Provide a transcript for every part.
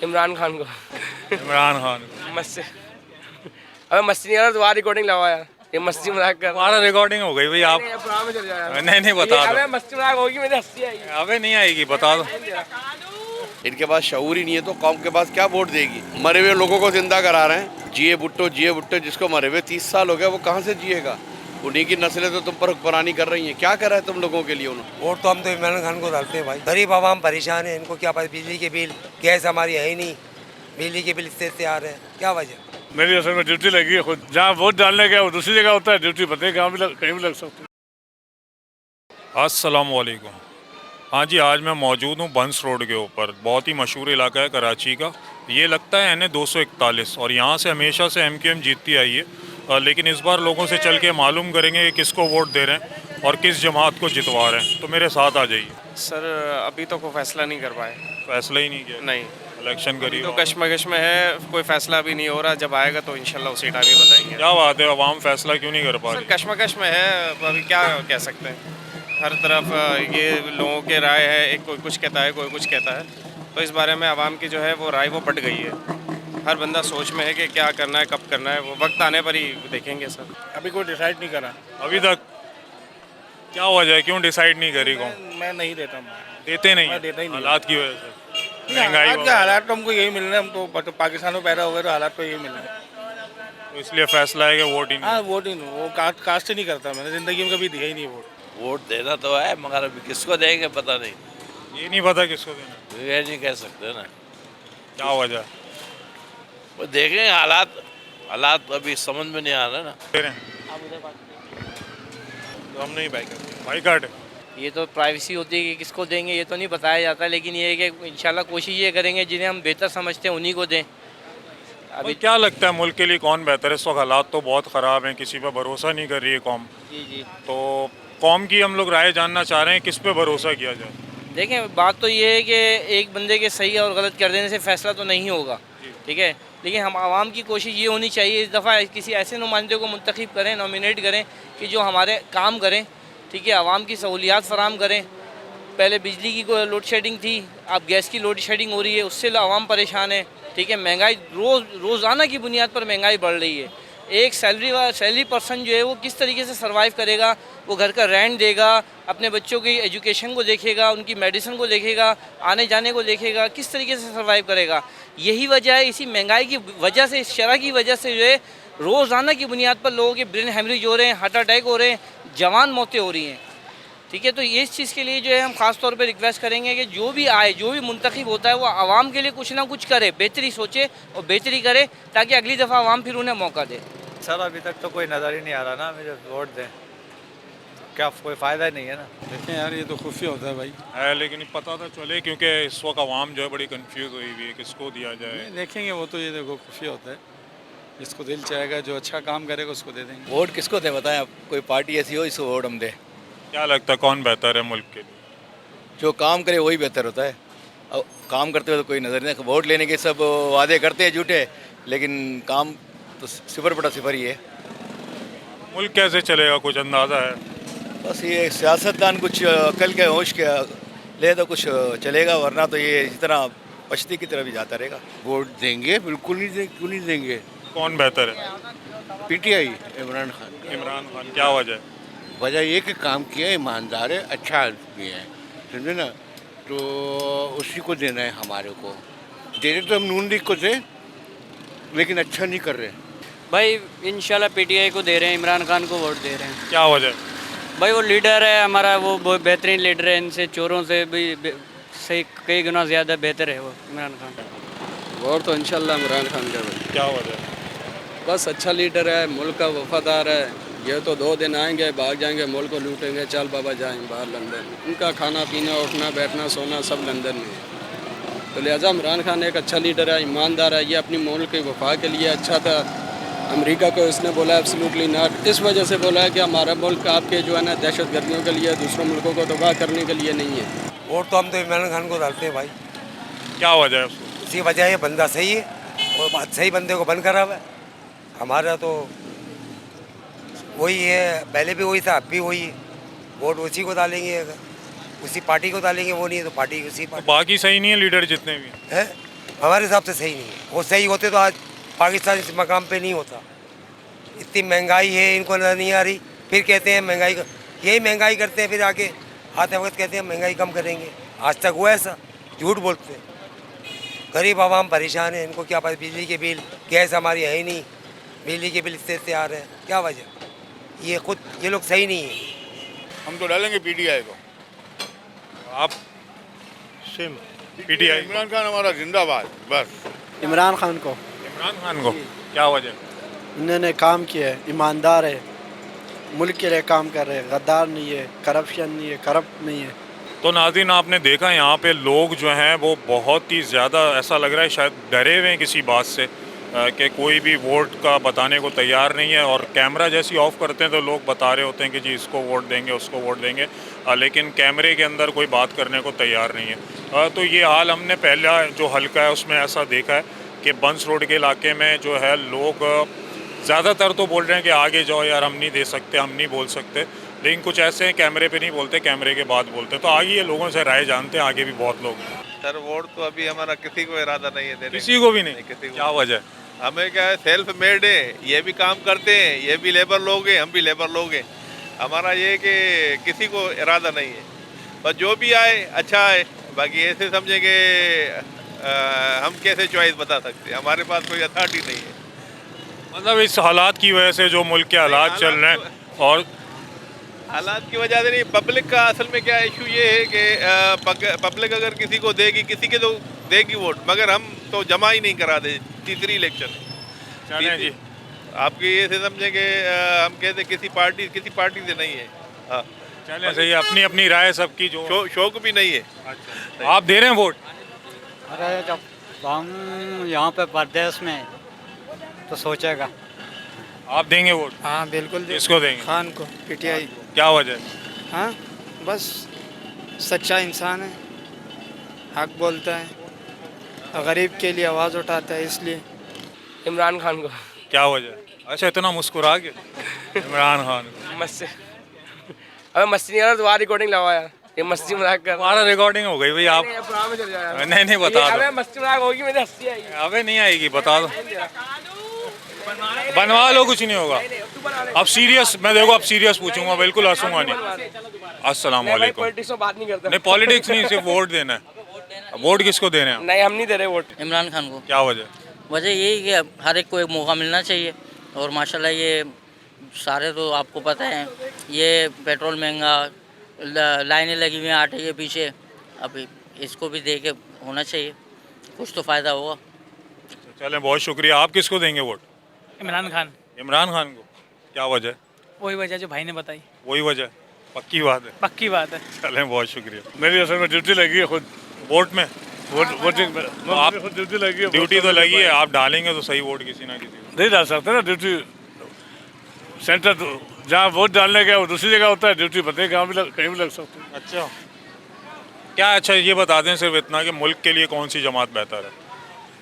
इमरान खान को। इमरान खान। मस्ती, अबे मस्ती नहीं कर रहा, दोबारा रिकॉर्डिंग लगाओ यार, ये मस्ती मजाक कर। हमारा रिकॉर्डिंग हो गई भाई आप। नहीं, पुराना में चल जाएगा। नहीं बता अबे दो। मस्ती मजाक होगी, मेरी हंसी आएगी। अबे नहीं आएगी, बता दो। इनके पास शऊर ही नहीं है तो कौम के पास क्या वोट देगी। मरे हुए लोगों को जिंदा करा रहे हैं, जिए भुट्टो जिसको मरे हुए 30 साल हो गया वो कहाँ से जिएगा। उन्हीं की नस्लें तो तुम पर हुक्मरानी कर रही हैं। क्या करा है तुम लोगों के लिए उन्होंने। वोट तो हम तो इमरान खान को डालते हैं भाई। गरीब आवाम परेशान है, इनको क्या पता, बिजली के बिल, गैस हमारी है ही नहीं, बिजली के बिल इतने आ रहे हैं, क्या वजह। मेरी असल में ड्यूटी लगी है खुद, जहाँ वोट डालने गया वो दूसरी जगह होता है ड्यूटी, पता है कहीं भी लग सकती है। अस्सलाम वालेकुम। हाँ जी, आज मैं मौजूद हूँ बंस रोड के ऊपर। बहुत ही मशहूर इलाका है कराची का। ये लगता है NA 241 और यहाँ से हमेशा से MQM जीतती आई है, लेकिन इस बार लोगों से चल के मालूम करेंगे कि किसको वोट दे रहे हैं और किस जमात को जितवा रहे हैं। तो मेरे साथ आ जाइए। सर अभी तो कोई फैसला नहीं कर पाए। फैसला ही नहीं किया? नहीं, इलेक्शन करीब तो कश्मकश में है, कोई फैसला भी नहीं हो रहा। जब आएगा तो इंशाल्लाह उसी टाइम ही बताएंगे। क्या बात है, अवाम फैसला क्यों नहीं कर पा सर रही? कश्मकश में है, अभी क्या कह सकते हैं। हर तरफ ये लोगों के राय है, एक कोई कुछ कहता है, कोई कुछ कहता है। तो इस बारे में आवाम की जो है वो राय वो बट गई है। हर बंदा सोच में है कि क्या करना है, कब करना है, वो वक्त आने पर ही देखेंगे सर। अभी कोई डिसाइड नहीं करा। अभी तक क्या वजह है, क्यों डिसाइड नहीं करी? कौन मैं नहीं देता, देते नहीं? मैं देता ही नहीं। हालात की वजह से, महंगाई हालात क्या, हालात तो हमको यही मिल रहे हैं। हम तो पाकिस्तान में पैदा हो गए तो हालात तो यही मिल रहे हैं। तो इसलिए फैसला है कि वोट ही नहीं। हाँ, वोट ही नहीं, वो कास्ट ही नहीं करता। मैंने ज़िंदगी में कभी दिया ही नहीं वोट। वोट देना तो है मगर अभी किसको देंगे पता नहीं। ये नहीं पता किसको देना? ये नहीं कह सकते ना, क्या वजह? वो देखेंगे। हालात अभी समझ में नहीं आ रहा ना। दे रहे हैं तो हम नहीं बाइकाट। ये तो प्राइवेसी होती है कि किसको देंगे ये तो नहीं बताया जाता, लेकिन ये है कि इंशाल्लाह कोशिश ये करेंगे जिन्हें हम बेहतर समझते हैं उन्हीं को दें। अभी क्या लगता है मुल्क के लिए कौन बेहतर है? इस वक्त हालात तो बहुत ख़राब हैं, किसी पे भरोसा नहीं कर रही है कौम। जी तो कौम की हम लोग राय जानना चाह रहे हैं, किस पे भरोसा किया जाए? देखें, बात तो ये है कि एक बंदे के सही और गलत कर देने से फैसला तो नहीं होगा, ठीक है, लेकिन हम आवाम की कोशिश ये होनी चाहिए इस दफ़ा किसी ऐसे नुमाइंदे को मुंतखब करें, नॉमिनेट करें कि जो हमारे काम करें, ठीक है, आवाम की सहूलियात फराम करें। पहले बिजली की लोड शेडिंग थी, अब गैस की लोड शेडिंग हो रही है, उससे आवाम परेशान है, ठीक है। महंगाई रोज़ाना की बुनियाद पर महंगाई बढ़ रही है। एक सैलरी पर्सन जो है वो किस तरीके से सर्वाइव करेगा? वो घर का रेंट देगा, अपने बच्चों की एजुकेशन को देखेगा, उनकी मेडिसिन को देखेगा, आने जाने को देखेगा, किस तरीके से सर्वाइव करेगा? यही वजह है, इसी महंगाई की वजह से, इस शरह की वजह से जो है रोज़ाना की बुनियाद पर लोगों के ब्रेन हेमरेज हो रहे हैं, हार्ट अटैक हो रहे हैं, जवान मौतें हो रही हैं, ठीक है। तो ये इस चीज़ के लिए जो है हम ख़ास तौर पे रिक्वेस्ट करेंगे कि जो भी आए, जो भी मुंतखब होता है वो आवाम के लिए कुछ ना कुछ करे, बेहतरी सोचे और बेहतरी करे, ताकि अगली दफ़ा आवाम फिर उन्हें मौका दे। सर अभी तक तो कोई नज़र ही नहीं आ रहा ना, मुझे वोट दें क्या, कोई फ़ायदा ही नहीं है ना। देखें यार, ये तो खुफिया होता है भाई है, लेकिन पता तो चले, क्योंकि इस वक्त आवाम जो है बड़ी कंफ्यूज हुई हुई है, किसको दिया जाए। देखेंगे वो तो, ये देखो खुफिया होता है, जिसको दिल चाहेगा, जो अच्छा काम करेगा उसको दे देंगे। वोट किसको दे बताएं आप? कोई पार्टी ऐसी हो इसको वोट हम दें। क्या लगता है कौन बेहतर है मुल्क के लिए? जो काम करे वही बेहतर होता है। अब काम करते हुए तो कोई नज़र नहीं। वोट लेने के सब वादे करते हैं झूठे, लेकिन काम तो सिफर बटा सिफर ही है। मुल्क कैसे चलेगा, कुछ अंदाज़ा है? बस ये सियासतदान कुछ अकल के होश के ले तो कुछ चलेगा, वरना तो ये इस तरह पश्ती की तरफ ही जाता रहेगा। वोट देंगे, बिल्कुल नहीं क्यों नहीं देंगे। कौन बेहतर है? PTI इमरान खान। इमरान खान। क्या वजह है? वजह ये कि काम किया, ईमानदार है, अच्छा आदमी है, समझे ना। तो उसी को देना है हमारे को। देने तो हम नून लीग को थे, लेकिन अच्छा नहीं कर रहे भाई इंशाल्लाह PTI को दे रहे हैं, इमरान खान को वोट दे रहे हैं। क्या वजह है? भाई वो लीडर है हमारा, वो बहुत बेहतरीन लीडर है, इनसे चोरों से भी सही कई गुना ज़्यादा बेहतर है वो इमरान खान। वोट तो इंशाल्लाह इमरान खान का भाई। क्या वजह है? बस अच्छा लीडर है, मुल्क का वफादार है। ये तो 2 दिन आएंगे, भाग जाएंगे, मुल्क को लूटेंगे, चल बाबा जाएंगे बाहर लंदन। उनका खाना पीना, उठना बैठना सोना सब लंदन में है। तो लिहाजा इमरान खान एक अच्छा लीडर है, ईमानदार है। ये अपनी मुल्क के वफा के लिए अच्छा था। अमेरिका को इसने बोला एब्सोल्युटली नॉट, इस वजह से बोला है कि हमारा मुल्क आपके जो है ना दहशत गर्दियों के लिए, दूसरों मुल्कों को तबाह करने के लिए नहीं है। वोट तो हम तो इमरान खान को डालते हैं भाई। क्या वजह है उसको? इसी वजह है, बंदा सही है और बात सही बंदे को बंद करा हुआ है। हमारा तो वही है, पहले भी वही था, अब भी वही है। वोट उसी को डालेंगे, अगर उसी पार्टी को डालेंगे, वो नहीं है तो पार्टी उसी तो बाकी सही नहीं है लीडर जितने भी है। हमारे हिसाब से सही नहीं है। वो सही होते तो आज पाकिस्तान इस मकाम पे नहीं होता। इतनी महंगाई है, इनको नजर नहीं आ रही, फिर कहते हैं महंगाई यही महंगाई करते हैं, फिर आके आते वक्त कहते हैं महंगाई कम करेंगे। आज तक हुआ ऐसा? झूठ बोलते हैं। गरीब आवाम परेशान है, इनको क्या पता, बिजली के बिल, गैस हमारी है ही नहीं, बिजली के बिल इससे आ रहे हैं, क्या वजह? ये लोग सही नहीं है। हम तो डालेंगे पीटीआई को। आप सेम पीटीआई? इमरान खान हमारा जिंदाबाद, बस। इमरान खान को। इमरान खान को क्या वजह? इन्होंने काम किया है, ईमानदार है, मुल्क के लिए काम कर रहे हैं, गद्दार नहीं है, करप्शन नहीं है, करप्ट नहीं है। तो नाज़रीन आपने देखा यहाँ पे लोग जो हैं वो बहुत ही ज़्यादा, ऐसा लग रहा है शायद डरे हुए हैं किसी बात से कि कोई भी वोट का बताने को तैयार नहीं है। और कैमरा जैसे ही ऑफ़ करते हैं तो लोग बता रहे होते हैं कि जी इसको वोट देंगे, उसको वोट देंगे, लेकिन कैमरे के अंदर कोई बात करने को तैयार नहीं है। तो ये हाल हमने पहला जो हल्का है उसमें ऐसा देखा है कि बंस रोड के इलाके में जो है लोग ज़्यादातर तो बोल रहे हैं कि आगे जाओ यार, हम नहीं दे सकते, हम नहीं बोल सकते, लेकिन कुछ ऐसे हैं कैमरे पे नहीं बोलते, कैमरे के बाद बोलते हैं। तो आगे ये लोगों से राय जानते हैं, आगे भी बहुत लोग। सर वोट तो अभी हमारा किसी को इरादा नहीं है देने, किसी को भी नहीं? किसी को। क्या वजह? हमें क्या है, सेल्फ मेड है, ये भी काम करते हैं, ये भी लेबर लोग हैं, हम भी लेबर लोग हैं। हमारा ये कि किसी को इरादा नहीं है, बस जो भी आए अच्छा है। बाकी ऐसे समझेंगे हम कैसे चॉइस बता सकते हैं, हमारे पास कोई अथॉरिटी नहीं है। मतलब इस हालात की वजह से, जो मुल्क के हालात चल रहे हैं, और हालात की वजह से नहीं, पब्लिक का असल में क्या इशू ये है कि पब्लिक अगर किसी को देगी, किसी के तो देगी वोट, मगर हम तो जमा ही नहीं करा दे तीसरी इलेक्शन। चलें जी, आपकी ये से समझे कि हम कहते किसी पार्टी से नहीं है। हाँ चलें सही, अपनी अपनी राय सबकी, जो शौक भी नहीं है। अच्छा, आप दे रहे हैं वोट? अरे जब हम यहाँ पे प्रदेश में तो सोचेगा। आप देंगे वोट? हाँ बिल्कुल। किसको देंगे? खान को, पीटीआई। क्या वजह? हाँ बस सच्चा इंसान है, हक बोलता है, गरीब के लिए आवाज़ उठाता है, इसलिए। इमरान खान को। क्या वजह? अच्छा, इतना मुस्कुरा के इमरान खान को? मस्त। अबे मस्ती नहीं कर रहा, दोबारा रिकॉर्डिंग लगाया, ये मस्ती मजाक कर। हमारा रिकॉर्डिंग हो गई भाई, आप नहीं बता दो। मस्ती मजाक होगी, मेरी हंसी आएगी। अबे नहीं आएगी, बता दो, बनवा लो, कुछ नहीं होगा। अब सीरियस, मैं देखो अब सीरियस पूछूंगा, बिल्कुल हंसूंगा नहीं। अस्सलाम वालेकुम। पॉलिटिक्स में बात नहीं करते। नहीं पॉलिटिक्स नहीं, सिर्फ वोट देना है। वोट किसको देना है? नहीं, हम नहीं दे रहे वोट। इमरान खान को। क्या वजह? वजह यही कि हर एक को एक मौका मिलना चाहिए, और माशाल्लाह ये सारे तो आपको पता है, ये पेट्रोल महंगा, लाइनें लगी हुई हैं आटे के पीछे, अभी इसको भी दे के होना चाहिए, कुछ तो फ़ायदा होगा। चलें, बहुत शुक्रिया। आप किसको देंगे वोट? इमरान खान। इमरान खान को। क्या वजह? वही वजह जो भाई ने बताई। वही वजह? पक्की बात है? पक्की बात है। चलें, बहुत शुक्रिया। मेरी असल में ड्यूटी लगी है खुद वोट में? वोटिंग में तो आप खुद ड्यूटी लगी है। ड्यूटी तो लगी है, आप डालेंगे तो सही वोट किसी ना किसी को। नहीं डाल सकते ना ड्यूटी, सेंटर तो जहाँ वोट डालने गया वो दूसरी जगह होता है, ड्यूटी पता कहीं भी लग सकती है। अच्छा क्या? अच्छा ये बता दें सिर्फ इतना कि मुल्क के लिए कौन सी जमात बेहतर है?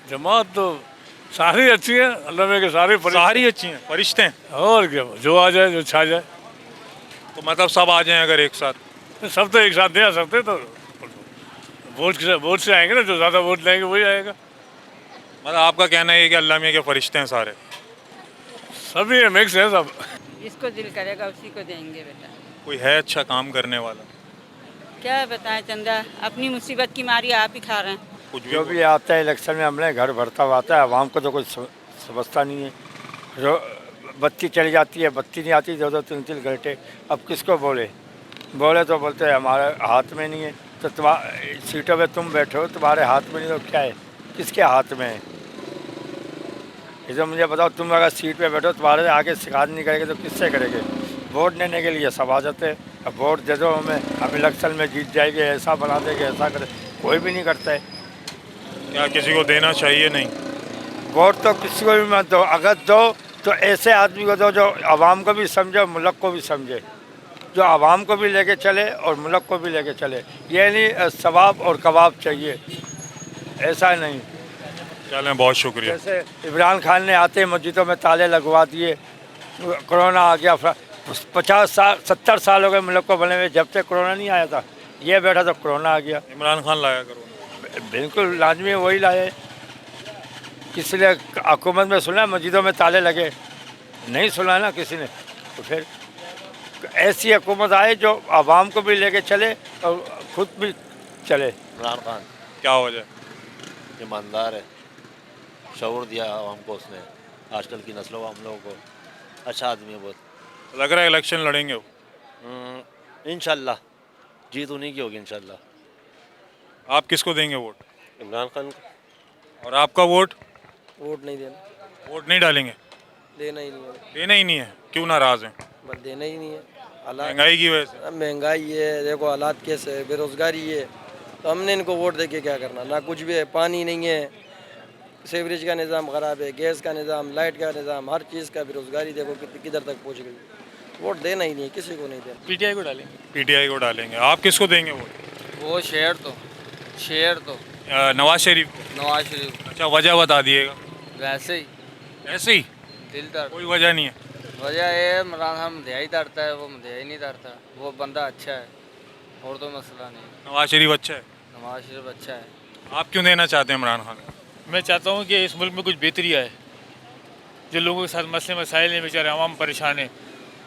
जमात तो सारी अच्छी है, अल्लाह में के सारी अच्छी हैं, फरिश्ते हैं। और क्या, जो आ जाए, जो छा जाए। तो मतलब सब आ जाएं अगर एक साथ? सब तो एक साथ नहीं आ सकते, तो वोट से आएंगे ना, जो ज़्यादा वोट लेंगे वही आएगा। मतलब आपका कहना है कि अल्लाह में के फरिश्ते हैं सारे? सभी है, मिक्स है सब। जिसको दिल करेगा उसी को देंगे बेटा। कोई है अच्छा काम करने वाला? क्या बताएं चंदा, अपनी मुसीबत की मारी आप ही खा रहे हैं। कुछ जो भी आता है इलेक्शन में हमने घर भरता हुआ आता है, आवाम को तो कुछ समझता नहीं है। बत्ती चली जाती है, बत्ती नहीं आती, 2-2 3-3 घंटे। अब किसको बोले तो बोलते हैं हमारे हाथ में नहीं है। तो सीटों पे तुम बैठे हो, तुम्हारे हाथ में नहीं तो क्या है, किसके हाथ में है? ये तो मुझे बताओ, तुम अगर सीट पे बैठो, तुम्हारे आगे शिकायत नहीं करेंगे तो किससे करेंगे? वोट देने के लिए सब आ जाते हैं, अब वोट दे दो हमें, अब इलेक्शन में जीत जाएंगे, ऐसा बना देंगे, ऐसा करे, कोई भी नहीं करता है। क्या किसी को देना चाहिए? नहीं, वोट तो किसी को भी मत दो, अगर दो तो ऐसे आदमी को दो जो आवाम को भी समझे, मुल्क को भी समझे, जो आवाम को भी लेके चले और मुल्क को भी लेके चले। ये नहीं सवाब और कबाब चाहिए, ऐसा नहीं। चलें, बहुत शुक्रिया। जैसे इमरान खान ने आते मस्जिदों में ताले लगवा दिए, कोरोना आ गया, 50 साल 70 साल हो गए मुल्क को बने हुए, जब तक कोरोना नहीं आया था, ये बैठा तो कोरोना आ गया। इमरान खान लाया करो। बिल्कुल लाजमी वही लाए, किसी ने हुकूमत में सुना मस्जिदों में ताले लगे? नहीं सुना ना किसी ने। तो फिर ऐसी हुकूमत आए जो आवाम को भी लेके चले और खुद भी चले। इमरान खान क्या वजह? ईमानदार है, शऊर दिया आवाम को उसने, आजकल की नस्लों को, हम लोगों को। अच्छा आदमी है बहुत। लग रहा है इलेक्शन लड़ेंगे वो। इंशाल्लाह जीत उन्हीं की होगी इंशाल्लाह। आप किसको देंगे वोट? इमरान खान को। और आपका वोट? वोट नहीं देना, वोट नहीं डालेंगे? देना ही नहीं है, देना ही नहीं है? क्यों नाराज हैं? बस देना ही नहीं है। महंगाई की वजह से? महंगाई है, देखो हालात कैसे है, बेरोजगारी है, तो हमने इनको वोट दे के क्या करना? ना कुछ भी है, पानी नहीं है, सीवरेज का निज़ाम ख़राब है, गैस का निज़ाम, लाइट का निज़ाम, हर चीज़ का बेरोजगारी देखो किधर तक पहुँच गई। वोट देना ही नहीं है, किसी को नहीं देना। पीटीआई को डालेंगे। पीटीआई को डालेंगे। आप किसको देंगे वोट? वो शेर तो नवाज शरीफ को। नवाज शरीफ अच्छा, वजह बता दिएगा। वैसे ही ऐसे ही? दिल दर्द। कोई वजह नहीं है? वजह है इमरान खान मधियाई धरता है, वो मधियाई नहीं धरता, वो बंदा अच्छा है, और तो मसला नहीं। नवाज शरीफ अच्छा है? नवाज शरीफ अच्छा है। आप क्यों देना चाहते हैं इमरान खान? मैं चाहता हूँ कि इस मुल्क में कुछ बेहतरी आए, जो लोगों के साथ मसले मसाइल हैं, बेचारे आवाम परेशान है,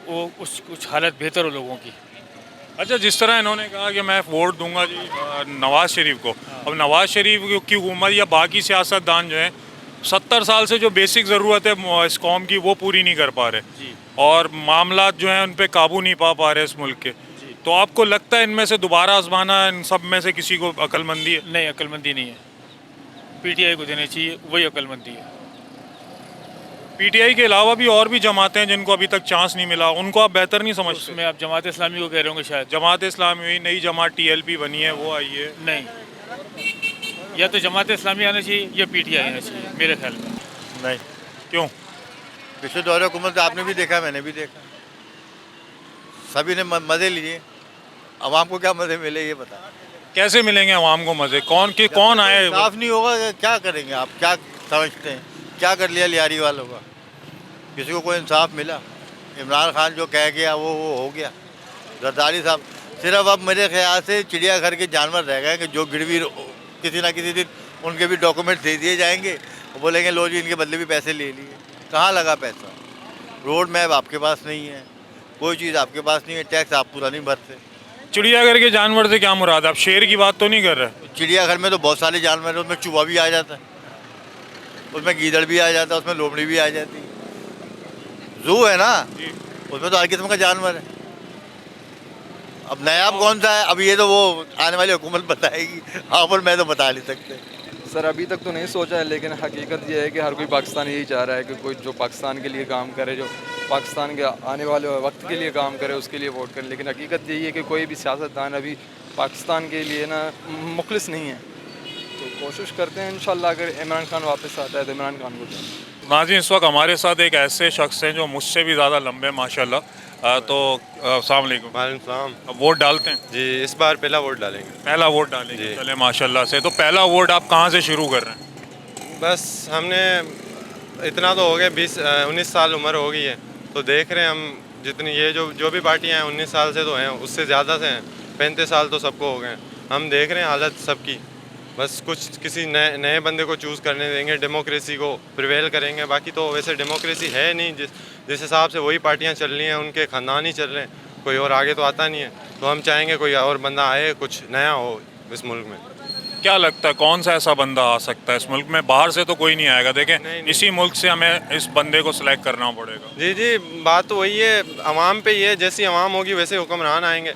वो कुछ हालत बेहतर हो लोगों की। अच्छा, जिस तरह इन्होंने कहा कि मैं वोट दूंगा जी नवाज शरीफ को, अब नवाज शरीफ की हुकूमत या बाकी सियासतदान जो हैं 70 साल से जो बेसिक ज़रूरत है इस कौम की वो पूरी नहीं कर पा रहे, और मामलात जो हैं उन पे काबू नहीं पा रहे इस मुल्क के। तो आपको लगता है इनमें से दोबारा आजमाना इन सब में से किसी को अक्लमंदी है? नहीं, अक्लमंदी नहीं है, पीटीआई को देनी चाहिए, वही अक्लमंदी है। पीटीआई के अलावा भी और भी जमातें हैं जिनको अभी तक चांस नहीं मिला, उनको आप बेहतर नहीं समझते? उसमें आप जमात इस्लामी को कह रहे होंगे शायद। जमात इस्लामी हुई, नई जमात टीएलपी बनी है, वो आई है। नहीं, या तो जमात इस्लामी आना चाहिए या पीटीआई आना चाहिए मेरे ख्याल में। नहीं। क्यों? पिछले दौरे हुकूमत आपने भी देखा, मैंने भी देखा, सभी ने मज़े लिए, आवाम को क्या मज़े मिले ये बता। कैसे मिलेंगे आवाम को मज़े? कौन आए? साफ नहीं होगा क्या करेंगे आप? क्या समझते हैं क्या कर लिया लियारी वालों का? किसी को कोई इंसाफ मिला? इमरान खान जो कह गया वो हो गया। जरदारी साहब सिर्फ अब मेरे ख्याल से चिड़ियाघर के जानवर रह गए कि जो गिरवी किसी ना किसी दिन उनके भी डॉक्यूमेंट दे दिए जाएंगे, वो बोलेंगे लो जी इनके बदले भी पैसे ले लिए। कहाँ लगा पैसा? रोड मैप आपके पास नहीं है, कोई चीज़ आपके पास नहीं है, टैक्स आप पूरा नहीं भरते। चिड़ियाघर के जानवर से क्या मुराद? आप शेर की बात तो नहीं कर रहे? चिड़ियाघर में तो बहुत सारे जानवर हैं, उसमें चूहा भी आ जाता है, उसमें गीदड़ भी आ जाता है, उसमें लोमड़ी भी आ जाती है। जू है ना, उसमें तो हर किस्म का जानवर है। अब नायाब कौन सा है? अब ये तो वो आने वाली हुकूमत बताएगी, आप और मैं तो बता नहीं सकते। सर अभी तक तो नहीं सोचा है, लेकिन हकीकत ये है कि हर कोई पाकिस्तानी यही चाह रहा है कि कोई जो पाकिस्तान के लिए काम करे, जो पाकिस्तान के आने वाले वक्त के लिए काम करे, उसके लिए वोट करे। लेकिन हकीकत यही है कि कोई भी सियासतदान अभी पाकिस्तान के लिए ना मुखलिस नहीं है, तो कोशिश करते हैं इंशाल्लाह अगर इमरान खान वापस आता है तो इमरान खान को दें। नाज़रीन, इस वक्त हमारे साथ एक ऐसे शख्स हैं जो मुझसे भी ज़्यादा लंबे माशाल्लाह। तो अस्सलाम वालेकुम। वालेकुम। अब वोट डालते हैं? जी, इस बार पहला वोट डालेंगे। पहला वोट डालेंगे, चले माशाल्लाह से। तो पहला वोट आप कहाँ से शुरू कर रहे हैं? बस हमने इतना तो हो गया, 19 साल उम्र हो गई है, तो देख रहे हैं हम जितनी ये जो भी पार्टियाँ हैं 19 साल से तो हैं, उससे ज़्यादा से हैं, 35 साल तो सबको हो गए। हम देख रहे हैं हालत सबकी, बस कुछ किसी नए बंदे को चूज़ करने देंगे, डेमोक्रेसी को प्रिवेल करेंगे। बाकी तो वैसे डेमोक्रेसी है नहीं, जिस हिसाब से वही पार्टियां चल रही हैं, उनके ख़ानदान ही चल रहे हैं, कोई और आगे तो आता नहीं है। तो हम चाहेंगे कोई और बंदा आए, कुछ नया हो इस मुल्क में। क्या लगता है कौन सा ऐसा बंदा आ सकता है इस मुल्क में? बाहर से तो कोई नहीं आएगा। देखें, इसी मुल्क से हमें इस बंदे को सिलेक्ट करना पड़ेगा। जी, बात तो वही है, आवाम पे ये, जैसी आवाम होगी वैसे हुक्मरान आएंगे।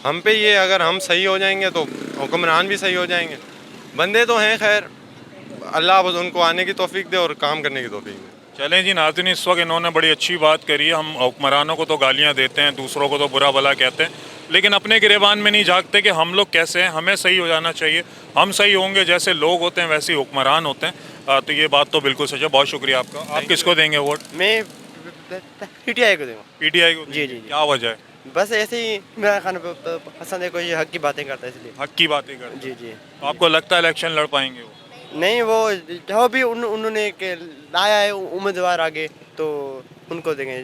हम पे ये, अगर हम सही हो जाएंगे तो हुक्मरान भी सही हो जाएंगे। बंदे तो हैं, खैर अल्लाह बस उनको आने की तौफीक दे और काम करने की तौफीक दे। चलें जी नाज़रीन, इस वक्त इन्होंने बड़ी अच्छी बात करी है। हम हुक्मरानों को तो गालियाँ देते हैं, दूसरों को तो बुरा भला कहते हैं, लेकिन अपने गिरेबान में नहीं झांकते कि हम लोग कैसे हैं। हमें सही हो जाना चाहिए, हम सही होंगे, जैसे लोग होते हैं वैसे ही हुक्मरान होते हैं। तो ये बात तो बिल्कुल सच है। बहुत शुक्रिया आपका। आप किसको देंगे वोट? मैं पीटीआई को दूँगा। पीटीआई को? जी। क्या वजह है? बस ऐसे ही इमरान खान पसंद है, कोई हक की बातें करता है इसलिए। हक की बातें करते? जी। तो आपको लगता है इलेक्शन लड़ पाएंगे वो? नहीं, वो जो भी उन्होंने लाया है उम्मीदवार आगे, तो उनको देंगे।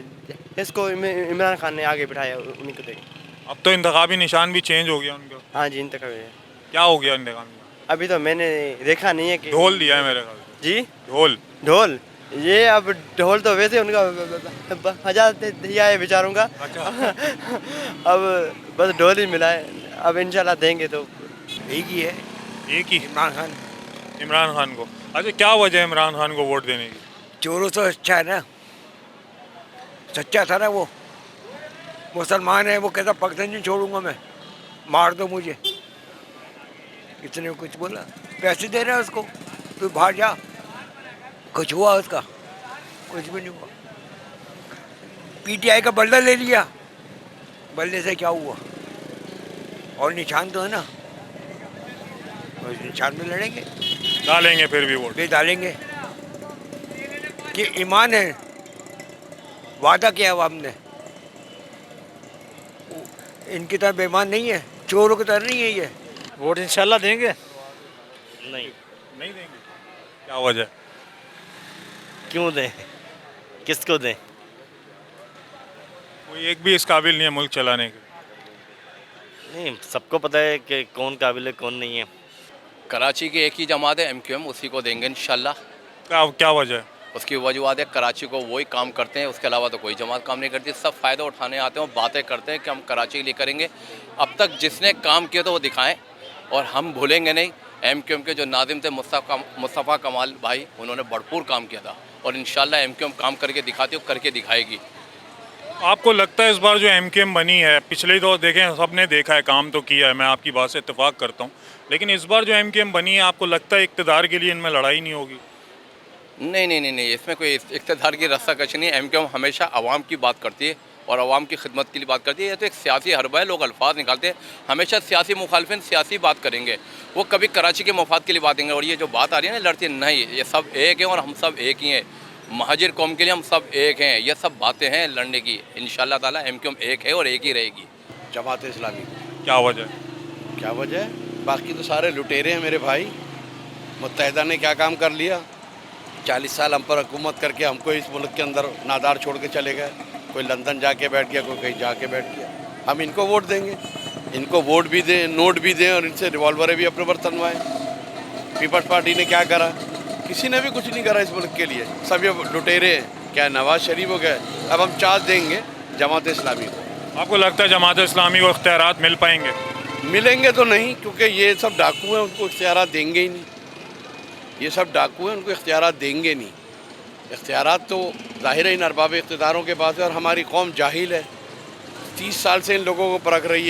इसको इमरान खान ने आगे बिठाया, उन्हीं को देंगे। अब तो इंतखाबी निशान भी चेंज हो गया उनका। हाँ जी, इंतखाबी। क्या हो गया इंतखाबी? अभी तो मैंने देखा नहीं है कि ढोल दिया है मेरे ख्याल से। जी, ढोल ढोल ये अब ढोल तो वैसे उनका हजार दिया है बेचारों का। अब बस ढोल ही मिला है, अब इंशाल्लाह देंगे तो एक ही है, एक ही इमरान खान। इमरान खान को। अच्छा, क्या वजह है इमरान खान को वोट देने की? चोरों से अच्छा है ना, सच्चा था ना वो। मुसलमान है वो, कहता पाकिस्तान नहीं छोड़ूंगा मैं, मार दो मुझे। किसने कुछ बोला? पैसे दे रहे हैं उसको, तू बाहर जा। कुछ हुआ उसका? कुछ भी नहीं हुआ। पीटीआई का बल्ला ले लिया, बल्ले से क्या हुआ? और निशान तो है ना, उस निशान में लड़ेंगे, डालेंगे फिर भी वोट? फिर डालेंगे कि ईमान है, वादा किया हुआ हमने। इनकी तरह बेईमान नहीं है, चोरों की तरह नहीं है ये। वोट इंशाल्लाह देंगे। नहीं देंगे। क्या वजह? क्यों दें, किसको दें? कोई एक भी इस काबिल नहीं है मुल्क चलाने के। नहीं, सबको पता है कि कौन काबिल है कौन नहीं है। कराची की एक ही जमात है MQM, उसी को देंगे इंशाल्लाह। क्या वजह है? उसकी वजूहत है कराची को वही काम करते हैं, उसके अलावा तो कोई जमात काम नहीं करती। सब फ़ायदा उठाने आते हैं और बातें करते हैं कि हम कराची के लिए करेंगे। अब तक जिसने काम किया तो वो दिखाएं, और हम भूलेंगे नहीं। MQM के जो नाज़िम थे मुस्तफ़ा कमाल भाई, उन्होंने भरपूर काम किया था, और इंशाल्लाह MQM काम करके दिखाती है, करके दिखाएगी। आपको लगता है इस बार जो MQM बनी है, पिछले तो देखें सबने देखा है, काम तो किया है, मैं आपकी बात से इत्तेफाक करता हूँ, लेकिन इस बार जो MQM बनी है, आपको लगता है इक़्तिदार के लिए इनमें लड़ाई नहीं होगी? नहीं, इसमें कोई इक़्तिदार की रस्साकशी नहीं। MQM हमेशा आवाम की बात करती है और आवाम की खिदमत के लिए बात करती है। ये तो एक सियासी हरबा है, लोग अल्फाज निकालते हैं, हमेशा सियासी मुखालफिन सियासी बात करेंगे, वो कभी कराची के मफाद के लिए बात करेंगे। और ये जो बात आ रही है ना लड़ती, नहीं, ये सब एक है और हम सब एक ही हैं। महाजिर कौम के लिए हम सब एक हैं, ये सब बातें हैं लड़ने की। इंशाल्लाह ताला MQM एक है और एक ही रहेगी। जमात इस्लामी। क्या वजह? क्या वजह है? बाकी तो सारे लुटेरे हैं मेरे भाई। मुत्तहिदा ने क्या काम कर लिया? 40 साल हम पर हुकूमत करके हमको इस मुल्क के अंदर नादार छोड़ के चले गए। कोई लंदन जाके बैठ गया, कोई कहीं जाके बैठ गया। हम इनको वोट देंगे, इनको वोट भी दें, नोट भी दें, और इनसे रिवॉल्वरें भी अपने पर तनवाएँ। पीपल्स पार्टी ने क्या करा? किसी ने भी कुछ नहीं करा इस मुल्क के लिए। सब ये लुटेरे हैं। क्या नवाज शरीफ हो गए? अब हम चार्ज देंगे जमात इस्लामी को। आपको लगता है जमात इस्लामी को इख्तियारात मिल पाएंगे? मिलेंगे तो नहीं, क्योंकि ये सब डाकू हैं, उनको इख्तियारात देंगे ही नहीं। ये सब डाकू हैं, उनको इख्तियारात देंगे नहीं। इख्तियारात तो ज़ाहिर है इन अरबाब इख्तिदारों के पास है, और हमारी कौम जाहिल है। 30 साल से इन लोगों को परख रही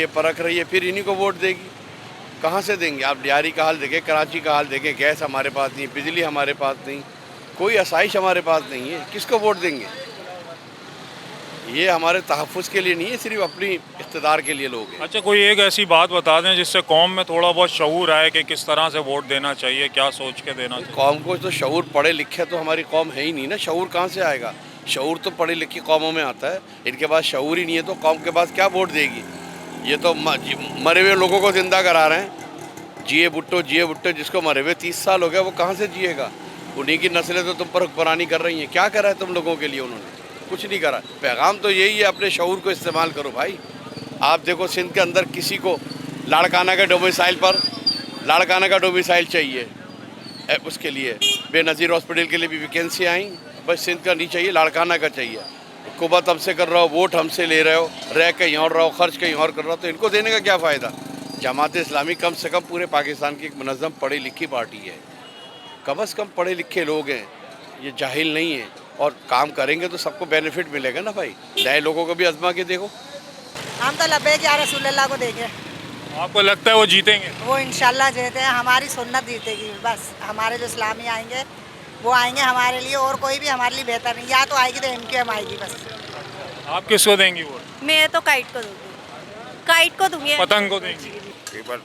है, फिर इन्हीं को वोट देगी। कहाँ से देंगे? आप लियारी का हाल देखें, कराची का हाल देखें। गैस हमारे पास नहीं, बिजली हमारे पास नहीं, कोई आसाइश हमारे पास नहीं है। किसको वोट देंगे? ये हमारे तहफ़्फ़ुज़ के लिए नहीं है, सिर्फ अपनी इक़्तिदार के लिए लोग हैं। अच्छा, कोई एक ऐसी बात बता दें जिससे कौम में थोड़ा बहुत शऊर आए कि किस तरह से वोट देना चाहिए, क्या सोच के देना चाहिए? कौम को तो शऊर, पढ़े लिखे तो हमारी कौम है ही नहीं ना। शऊर कहाँ से आएगा? शऊर तो पढ़ी लिखी कौमों में आता है। इनके पास शऊर ही नहीं है तो कौम के पास क्या वोट देगी? ये तो मरे हुए लोगों को ज़िंदा करा रहे हैं। जिए भुट्टो, जिसको मरे हुए 30 साल हो गया, वो कहाँ से जिएगा? उन्हीं की नस्लें तो तुम पर हुक्मरानी कर रही हैं। क्या करा है तुम लोगों के लिए? उन्होंने कुछ नहीं करा। पैगाम तो यही है, अपने शऊर को इस्तेमाल करो भाई। आप देखो सिंध के अंदर किसी को लाड़काना का डोमिसाइल चाहिए, उसके लिए बेनज़ीर हॉस्पिटल के लिए भी वैकेंसी आई, बस सिंध का नहीं चाहिए, लाड़काना का चाहिए। हुकूमत हमसे कर रहा हो, वोट हमसे ले रहे हो, रह कहीं और रहो, खर्च कहीं और कर रहा हो, तो इनको देने का क्या फ़ायदा? जमात इस्लामी कम से कम पूरे पाकिस्तान की एक मुनज़्ज़म पढ़ी लिखी पार्टी है। कम से कम पढ़े लिखे लोग हैं, ये जाहिल नहीं है, और काम करेंगे तो सबको बेनिफिट मिलेगा ना भाई। नए लोगों को भी आजमा के देखो। हम तो लब्बैक या रसूलुल्लाह को देंगे। आपको लगता है वो जीतेंगे? वो इंशाल्लाह जीते हैं, हमारी सुन्नत जीतेगी। बस हमारे जो इस्लामी आएंगे वो आएंगे हमारे लिए, और कोई भी हमारे लिए बेहतर नहीं। या तो आएगी तो MQM आएगी बस। आप किसको देंगी वोट? मैं तो काइट को दूंगी, काइट को दूंगी। पतंग को देंगी? Peoples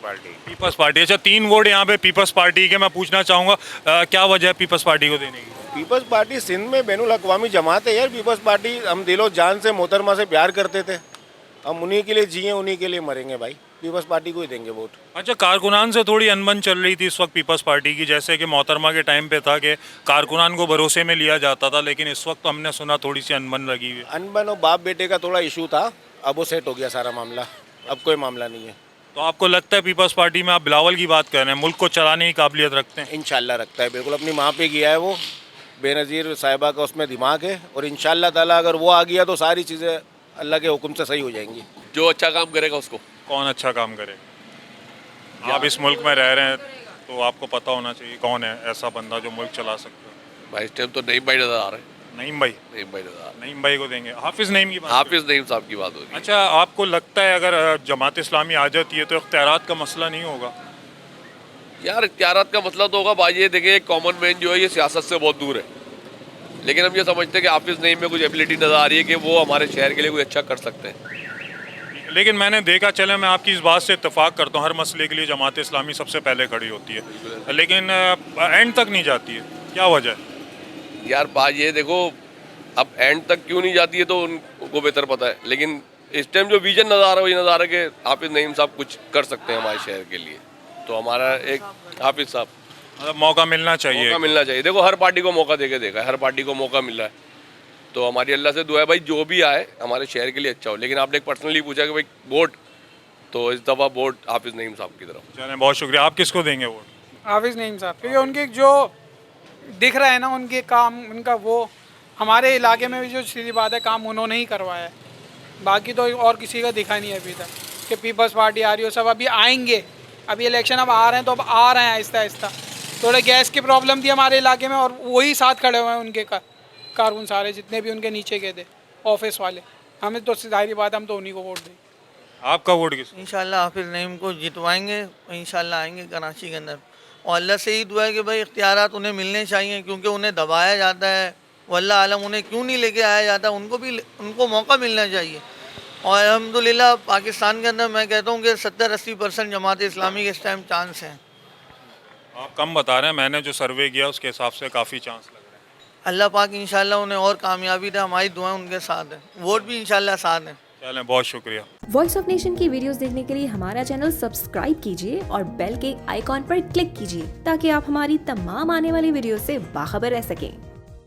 party. अच्छा, 3 वोट यहाँ पे पीपल्स पार्टी के। मैं पूछना चाहूँगा क्या वजह है पीपल्स पार्टी को देने की? पीपल्स पार्टी सिंध में बैनुल अक़वामी जमात है यार। पीपल्स पार्टी हम दिलो जान से मोहतरमा से प्यार करते थे, हम उन्हीं के लिए जिए, उन्हीं के लिए मरेंगे भाई। पीपल्स पार्टी को ही देंगे वोट। अच्छा, कारकुनान से थोड़ी अनबन चल रही थी इस वक्त पीपल्स पार्टी की, जैसे कि मोहतरमा के टाइम पे था कि कारकुनान को भरोसे में लिया जाता था, लेकिन इस वक्त हमने सुना थोड़ी सी अनबन लगी हुई। अनबन और बाप बेटे का थोड़ा इशू था, अब वो सेट हो गया सारा मामला, अब कोई मामला नहीं है। तो आपको लगता है पीपल्स पार्टी में, आप बिलावल की बात कर रहे हैं, मुल्क को चलाने की काबिलियत रखते हैं? इंशाल्लाह रखता है, बिल्कुल। अपनी माँ पे गया है वो, बेनज़ीर साहिबा का उसमें दिमाग है, और इंशाअल्लाह ताला अगर वो आ गया तो सारी चीज़ें अल्लाह के हुक्म से सही हो जाएंगी। जो अच्छा काम करेगा उसको। कौन अच्छा काम करेगा? आप इस मुल्क में रह रहे हैं तो आपको पता होना चाहिए कौन है ऐसा बंदा जो मुल्क चला सकता है। भाई इस टाइम तो नईम भाई नजर आ रहे हैं। नईम भाई नजर आ रहे हैं। नईम भाई को देंगे। हाफिज़ नईम की बात, हाफिज नईम साहब की बात हो रही है। अच्छा, आपको लगता है अगर जमात इस्लामी आ जाती है तो इख्तियारात का मसला नहीं होगा? यार इख्तियारात का मसला तो होगा भाई, ये देखिए कॉमन मैन जो है ये सियासत से बहुत दूर है, लेकिन हम ये समझते हैं कि हाफिज नईम में कुछ एबिलिटी नज़र आ रही है कि वो हमारे शहर के लिए कुछ अच्छा कर सकते हैं। लेकिन मैंने देखा, चले मैं आपकी इस बात से इत्तेफाक करता हूँ, हर मसले के लिए जमात इस्लामी सबसे पहले खड़ी होती है, लेकिन एंड तक नहीं जाती है, क्या वजह है? यार भाई ये देखो, अब एंड तक क्यों नहीं जाती है तो उनको बेहतर पता है, लेकिन इस टाइम जो विजन नज़र आ रहा है वो ये नज़र आ रहा है कि हाफिज नईम साहब कुछ कर सकते हैं हमारे शहर के लिए, तो हमारा एक हाफिज साहब मतलब मौका मिलना चाहिए। मौका मिलना चाहिए। देखो हर पार्टी को मौका देके देखा है, हर पार्टी को मौका मिल रहा है, तो हमारी अल्लाह से दुआ है भाई जो भी आए हमारे शहर के लिए अच्छा हो। लेकिन आपने एक पर्सनली पूछा कि भाई वोट, तो इस दफ़ा वोट हाफिज नईम साहब की तरफ। चलें, बहुत शुक्रिया। आप किसको देंगे वोट? हाफिज़ नईम साहब, क्योंकि उनके जो दिख रहा है ना उनके काम, उनका वो हमारे इलाके में भी जो सीधी बात है काम उन्होंने ही करवाया है, बाकी तो और किसी का दिखा नहीं है अभी तक कि पीपल्स पार्टी आ रही हो। सब अभी आएंगे, अभी इलेक्शन अब आ रहे हैं तो अब आ रहे हैं आहिस्ता आहिस्ता। थोड़े गैस की प्रॉब्लम थी हमारे इलाके में और वही साथ खड़े हुए हैं उनके कारकुन सारे जितने भी उनके नीचे के थे ऑफिस वाले। हमें तो जाहिर बात हम तो उन्हीं को वोट दें। आपका वोट किस? इंशाल्लाह हाफिज़ नईम को जितवाएंगे, इंशाल्लाह आएंगे कराची के अंदर, और अल्लाह से ही दुआ है कि भाई इख्तियारात उन्हें मिलने चाहिए, क्योंकि उन्हें दबाया जाता है, वल्लाह आलम उन्हें क्यों नहीं लेके आया जाता, उनको मौका मिलना चाहिए। और अल्हम्दुलिल्लाह पाकिस्तान के अंदर मैं कहता हूँ कि 70-80% जमात इस्लामी के इस टाइम चांस हैं। आप कम बता रहे हैं, मैंने जो सर्वे किया उसके हिसाब से काफ़ी चांस लग रहा है। अल्लाह पाक इंशाल्लाह उन्हें और कामयाबी दे, हमारी दुआएं उनके साथ हैं, वोट भी इंशाल्लाह साथ हैं। चलें, बहुत शुक्रिया। वॉइस ऑफ नेशन की वीडियोस देखने के लिए हमारा चैनल सब्सक्राइब कीजिए और बेल के आइकॉन पर क्लिक कीजिए ताकि आप हमारी तमाम आने वाली वीडियो से बाखबर रह सकें।